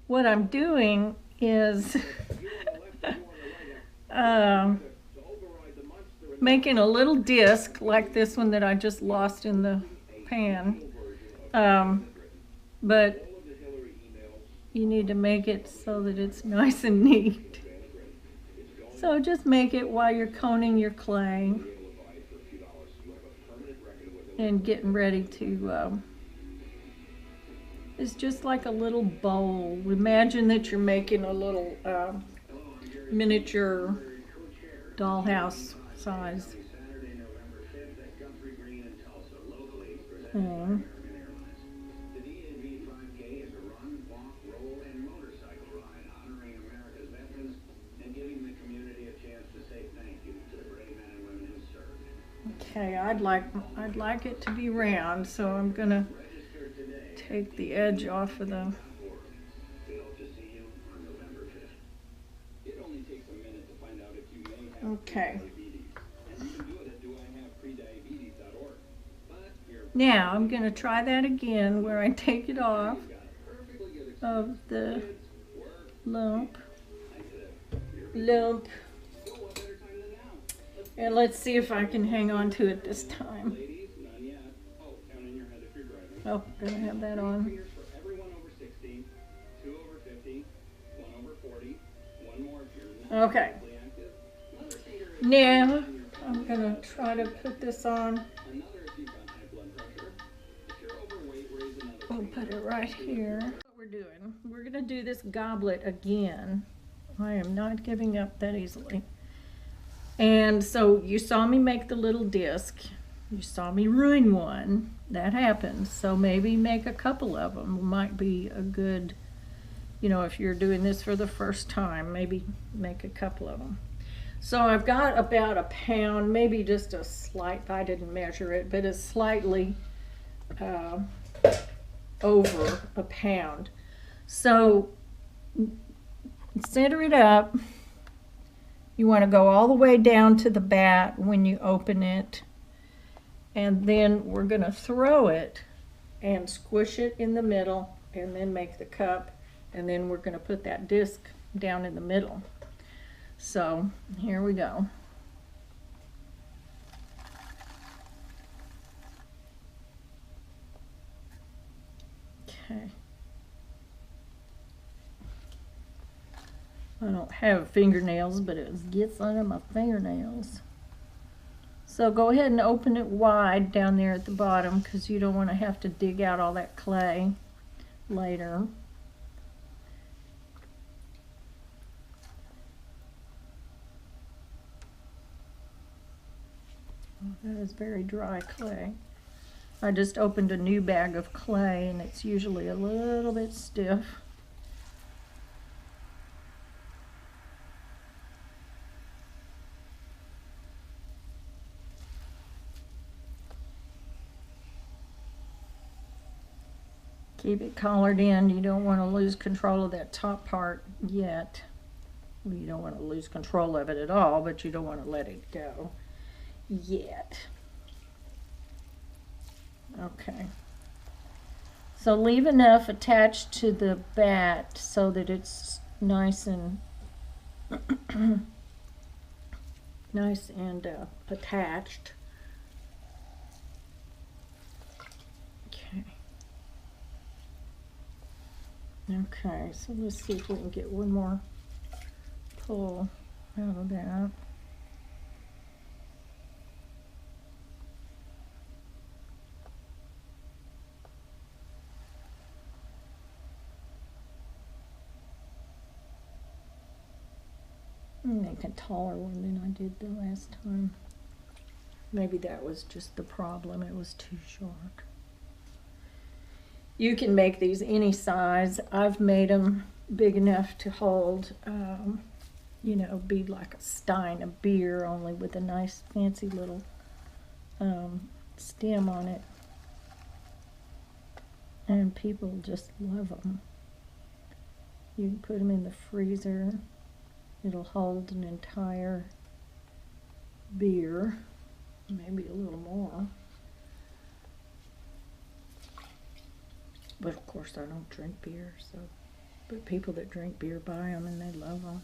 what I'm doing is um, making a little disc like this one that I just lost in the pan. Um, but you need to make it so that it's nice and neat. So just make it while you're coning your clay and getting ready to, it's just like a little bowl. Imagine that you're making a little miniature dollhouse size thing. Okay, I'd like it to be round, so I'm gonna take the edge off of the. Okay. Now I'm gonna try that again where I take it off of the lump. And let's see if I can hang on to it this time. Oh, gonna have that on. Okay. Now I'm gonna try to put this on. We'll put it right here. What we're doing, we're gonna do this goblet again. I am not giving up that easily. And so you saw me make the little disc. You saw me ruin one. That happens. So maybe make a couple of them. Might be a good, you know, if you're doing this for the first time, maybe make a couple of them. So I've got about a pound, maybe just a slight, I didn't measure it, but it's slightly over a pound. So center it up. You want to go all the way down to the bat when you open it, and then we're going to throw it and squish it in the middle and then make the cup, and then we're going to put that disc down in the middle. So here we go. Okay. I don't have fingernails, but it gets under my fingernails. So go ahead and open it wide down there at the bottom, because you don't want to have to dig out all that clay later. Oh, that is very dry clay. I just opened a new bag of clay, and it's usually a little bit stiff. Keep it collared in. You don't want to lose control of that top part yet. Well, you don't want to lose control of it at all, but you don't want to let it go yet. Okay. So leave enough attached to the bat so that it's nice and attached. Okay, so let's see if we can get one more pull out of that. Make a taller one than I did the last time. Maybe that was just the problem, it was too short. You can make these any size. I've made them big enough to hold, you know, be like a stein of beer, only with a nice fancy little stem on it. And people just love them. You can put them in the freezer. It'll hold an entire beer, maybe a little more. But of course I don't drink beer, so But people that drink beer buy them and they love them.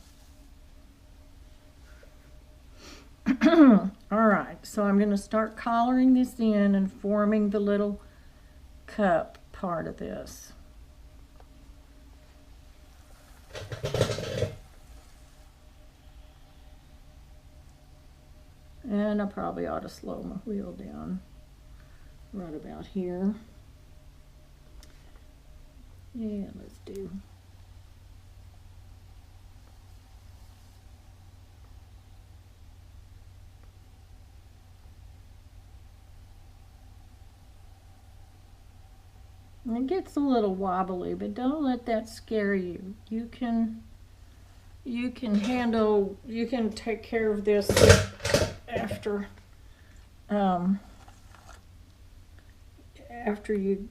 All right, so I'm going to start collaring this in and forming the little cup part of this. And I probably ought to slow my wheel down right about here. Yeah, let's do. It gets a little wobbly, but don't let that scare you. You can handle, you can take care of this after after you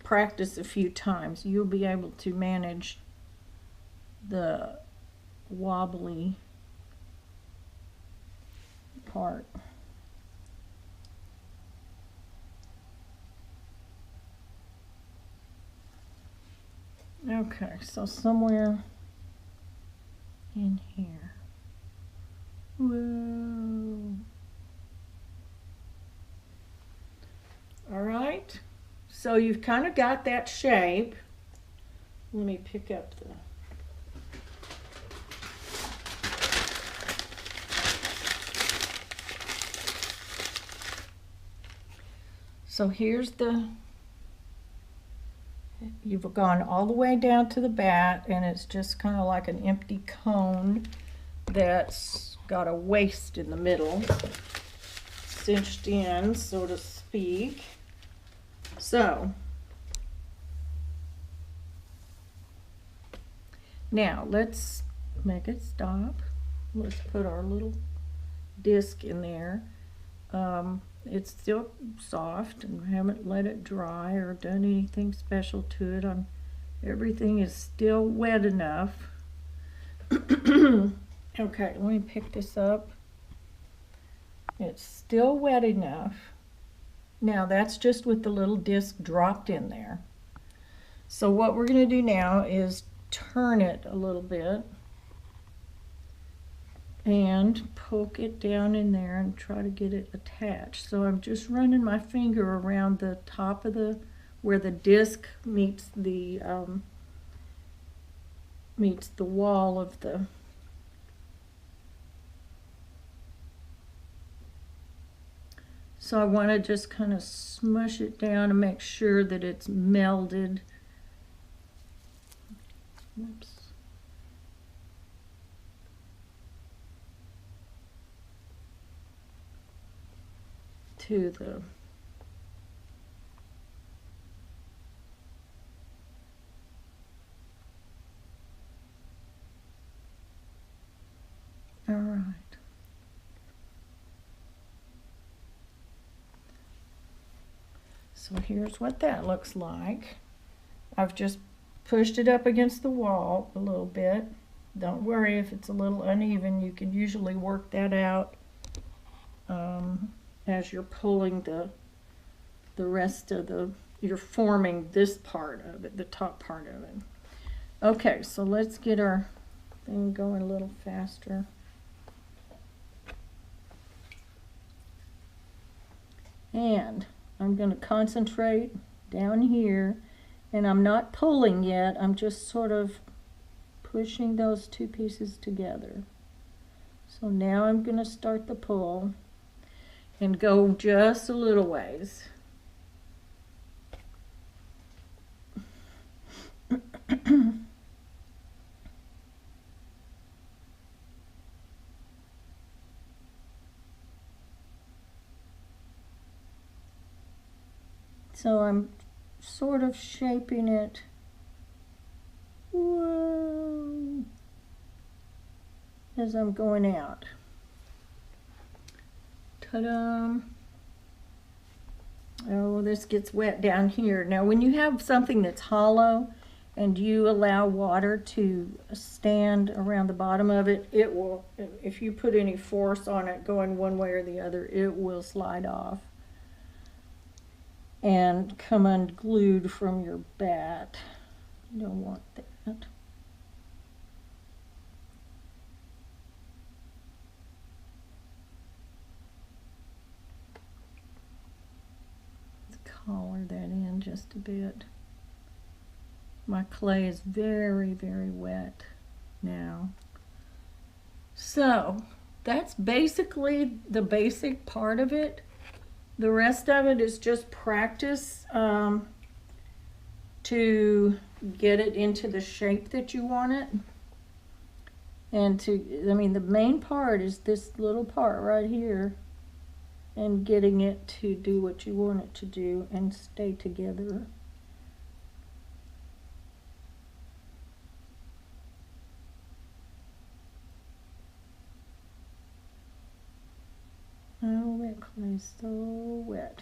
practice a few times. You'll be able to manage the wobbly part. Okay, so somewhere in here. Whoa. All right, so you've kind of got that shape. Let me pick up the so here's the, you've gone all the way down to the bat, and it's just kind of like an empty cone that's got a waist in the middle, cinched in, so to speak. So now let's make it stop. Let's put our little disc in there. It's still soft, and I haven't let it dry or done anything special to it. Everything is still wet enough. Okay, let me pick this up. It's still wet enough. Now that's just with the little disc dropped in there. So what we're going to do now is turn it a little bit and poke it down in there and try to get it attached. So I'm just running my finger around the top of the, where the disc meets the wall of the so I want to just kind of smush it down and make sure that it's melded. Oops. To the all right. So here's what that looks like. I've just pushed it up against the wall a little bit. Don't worry if it's a little uneven. You can usually work that out as you're pulling the rest of the, you're forming this part of it, the top part of it. Okay, so let's get our thing going a little faster. And I'm going to concentrate down here, and I'm not pulling yet. I'm just sort of pushing those two pieces together. So now I'm going to start the pull and go just a little ways. So I'm sort of shaping it. Whoa, as I'm going out. Ta-da! Oh, this gets wet down here. Now when you have something that's hollow and you allow water to stand around the bottom of it, it will, if you put any force on it going one way or the other, it will slide off and come unglued from your bat. You don't want that. collar that in just a bit. My clay is very, very wet now. So that's basically the basic part of it. The rest of it is just practice to get it into the shape that you want it. And I mean, the main part is this little part right here, and getting it to do what you want it to do and stay together. Oh, that clay is so wet.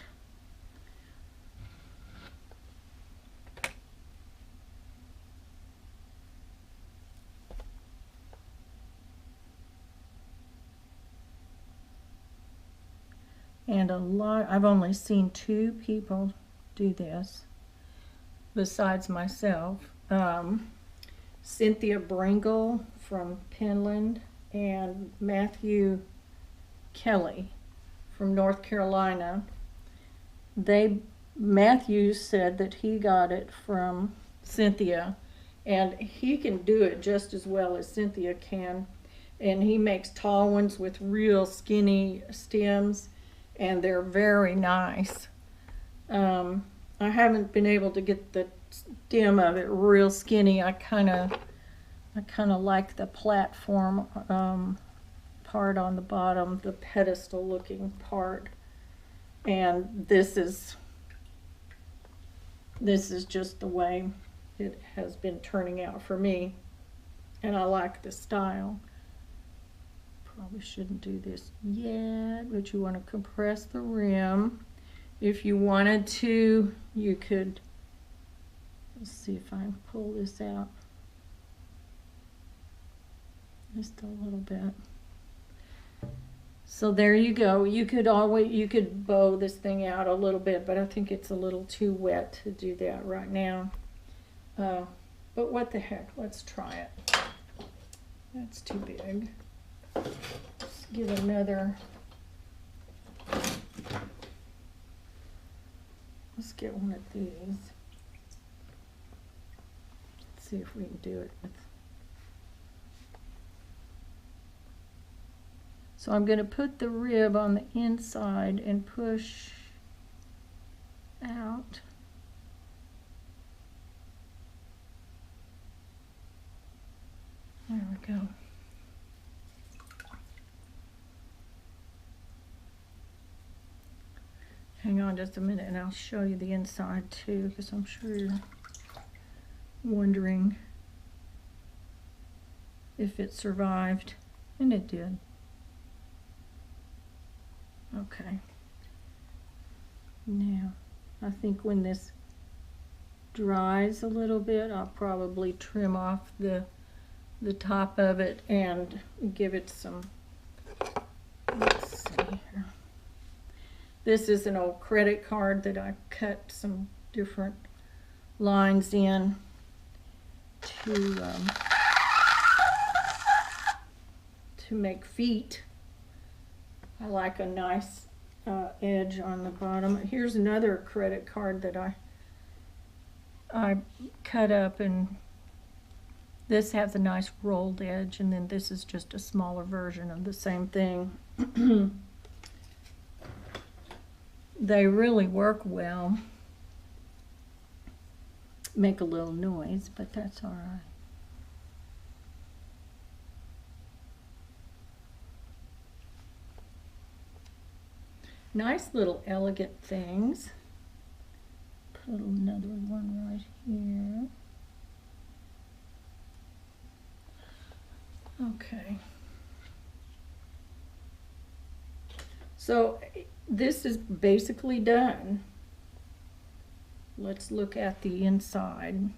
And I've only seen 2 people do this besides myself. Cynthia Bringle from Penland and Matthew Kelly from North Carolina. Matthew said that he got it from Cynthia, and he can do it just as well as Cynthia can. And he makes tall ones with real skinny stems, and they're very nice. I haven't been able to get the stem of it real skinny. I kind of like the platform part on the bottom, the pedestal looking part. And this is just the way it has been turning out for me, and I like the style. Probably shouldn't do this yet, but you want to compress the rim. If you wanted to, you could, let's see if I can pull this out just a little bit. So there you go. You could bow this thing out a little bit, but I think it's a little too wet to do that right now. But what the heck, let's try it. That's too big. Let's get another. Let's get one of these. Let's see if we can do it with. So I'm going to put the rib on the inside and push out. There we go. Hang on just a minute and I'll show you the inside too, because I'm sure you're wondering if it survived, and it did. Okay. Now, I think when this dries a little bit, I'll probably trim off the top of it and give it some, let's see here. This is an old credit card that I cut some different lines in to make feet. I like a nice edge on the bottom. Here's another credit card that I cut up, and this has a nice rolled edge, and then this is just a smaller version of the same thing. They really work well. Make a little noise, but that's all right. Nice little elegant things. Put another one right here. Okay. So this is basically done. Let's look at the inside.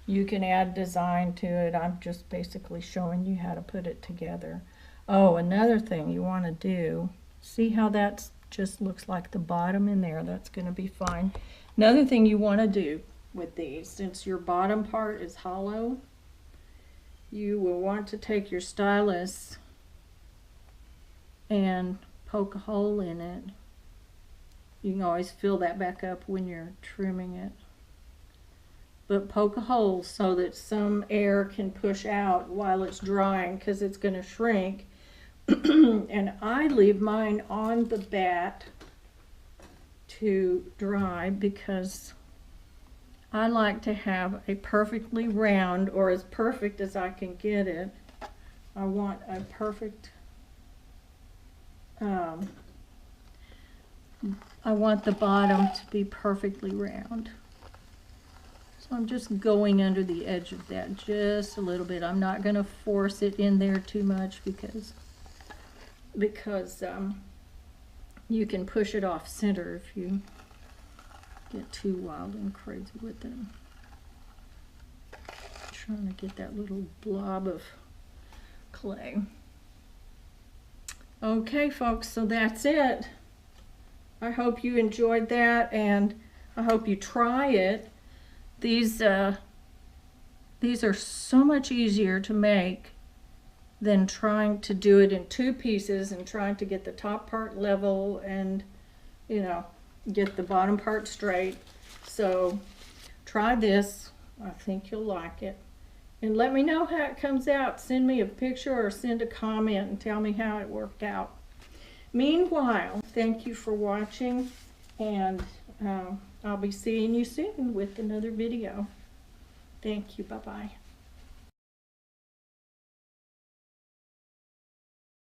You can add design to it. I'm just basically showing you how to put it together. Oh, another thing you want to do, see how that just looks like the bottom in there? That's going to be fine. Another thing you want to do with these, since your bottom part is hollow, you will want to take your stylus and poke a hole in it You can always fill that back up when you're trimming it. But poke a hole so that some air can push out while it's drying, because it's going to shrink. And I leave mine on the bat to dry because I like to have a perfectly round, or as perfect as I can get it. I want a perfect, I want the bottom to be perfectly round. So I'm just going under the edge of that just a little bit. I'm not going to force it in there too much because you can push it off center if you get too wild and crazy with it. Trying to get that little blob of clay. Okay, folks, so that's it. I hope you enjoyed that, and I hope you try it. These are so much easier to make than trying to do it in 2 pieces and trying to get the top part level and, you know, get the bottom part straight. So try this. I think you'll like it. And let me know how it comes out. Send me a picture or send a comment and tell me how it worked out. Meanwhile, thank you for watching, and I'll be seeing you soon with another video. Thank you. Bye-bye.